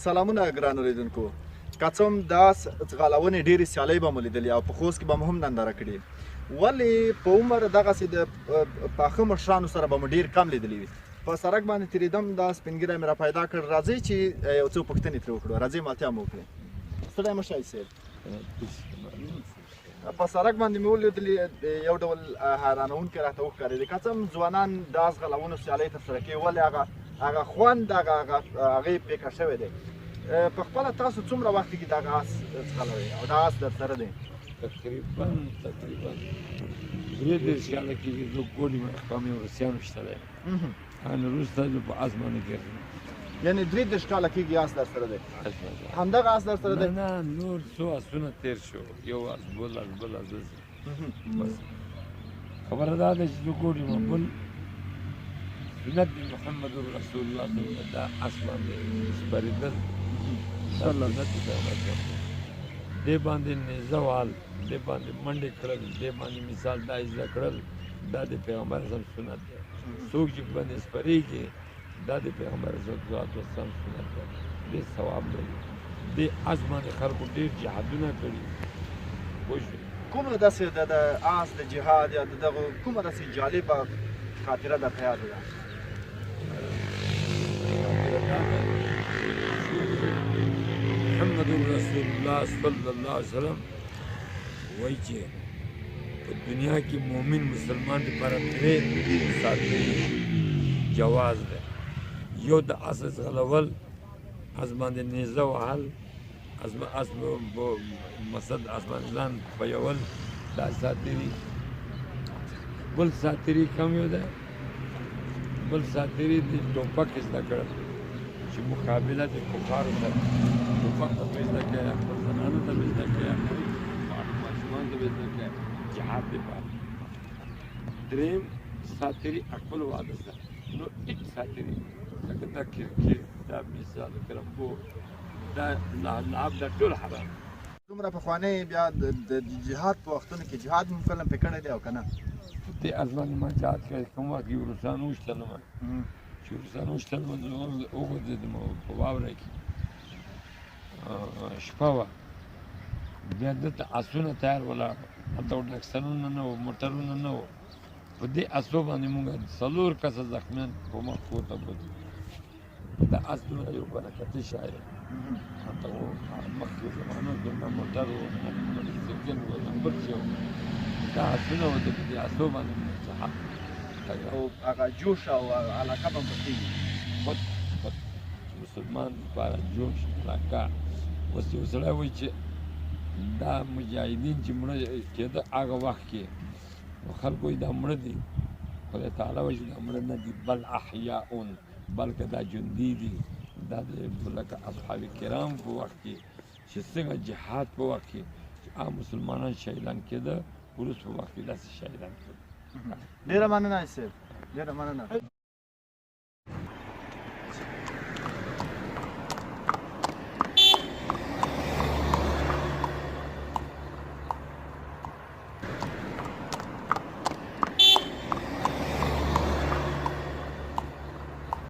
سلامونه ګران اورېدونکو. که څه هم دا ځغلونې ډېرې سیالۍ به مو لیدلي او په خوست کې به مو هم ننداره کړې، ولې په عمر دغسې د پاخه مشرانو سره به مو ډېر کم لیدلي وي. په سړک باندې تېرېدم، دا سپین ږیری مې را پیدا کړ. راځئ چې یو څو پوښتنې ترې وکړو، راځئ ملتیا مو وکړئ. ستړی مه شئ صاحب. په سړک باندې مې ولیدلي یو ډول حیرانوونکی راته وښکارېدې. که څه هم ځوانان دا ځغلونو سیالۍ ترسره کوي، ولې هغه خوند هغې پیکه شوی دی. په خپله تاسو څومره وخت کې دغه آس ځغلوئ او دا آس درسره دی؟ تقریبا 33 کاله کېږي. زه ګوډ یم، په مې روسیانو شته دی، هغه وروسته زه په آس باندې ګرځم. یعنې 33 کاله کېږي آس درسره دی؟ همدغه آس درسره دی؟ نه، نور څو آسونه تېر شو، یو آس بل آس بل آس داسې. بس خبره دا ده چې زه ګوډ یم، بل سنت د محمد رسول الله دا آس باندې سپارېدل دې باندې نیزه وهل، دې باندې منډې کړل، دې باندې مثال دا زده کړل، دا د پیغمبر اعظم سنت دی. څوک چې باندې سپرېږي دا د پیغمبر اعظم سنت دی، ډېر ثواب لري. دې آس باندې خلکو ډېر جهادونه کړي. پوه شوې؟ کومه داسې د آس د جهاد یا د دغو کومه داسې جالبه خاطره درته یاده ده؟ محمد رسول الله صلی الله علیه وسلم وایي چې په دنیا کې مؤمن مسلمان لپاره درې ساتنې جواز دی. یو د آس ځغلول، آس باندې نیزه وهل، آس مسد آس باندې ځان ښویول، دا ساتري. بل ساتري کم یو دی، بل ساتري د ټوپک زده کړل چې مقابله د کفارو سره ټوپک ته به زده کړې، خپل زنانو ته به زده کړې، ماشومانو ته به زده کړې، جهاد دپاره. درېیم ساتري خپل واده سره. نو هېڅ ساتري لکه دا کرکټ، دا مثال کرمبو، دا لعب، دا ټول حرام. دومره پخوانی بیا د جهاد په وختونو کې جهاد مو کله پرې کړی دی او که نه؟ دې آس باندې ما جهاد کړی. کوم وخت کې روسان وشتلم، چې روسان وشتلم زه وغورځېدم په واوره کې، شپه وه. بیا دلته آسونه تیار ولاړ، هلته ډکسنونه نه وو، موټرونه نه وو. په دې آسو باندې مونږ 4 کسه زخمیان په مخ پورته بوتلو. د آس دومره یو برکتي شی دی. هلته مخکې زمانو کې نه موټر وو، نه موټرسایکل وو، نه بل شی وو. دا آسونه وو، د دې آسو باندې مونږ جهاد او هغه جوش او علاقه به مو کېږي. خود مسلمان لپاره جوش، علاقه. اوس یو سړی وایي چې دا مجاهدین چې مړه کېده هغه وخت کې، نو خلکو وایي دا مړه دي. خدای تعالی وایي چې دا مړه نه دي، بل احیاء، بلکې دا ژوندي دي. دا د لکه اصحاب کرام په وخت کې چې څنګه جهاد په وخت کې چې عام مسلمانان شهیدان کېده، وروسته په وخت کې داسې شهیدان کېده. ډېره مننه صاحب، ډېره مننه.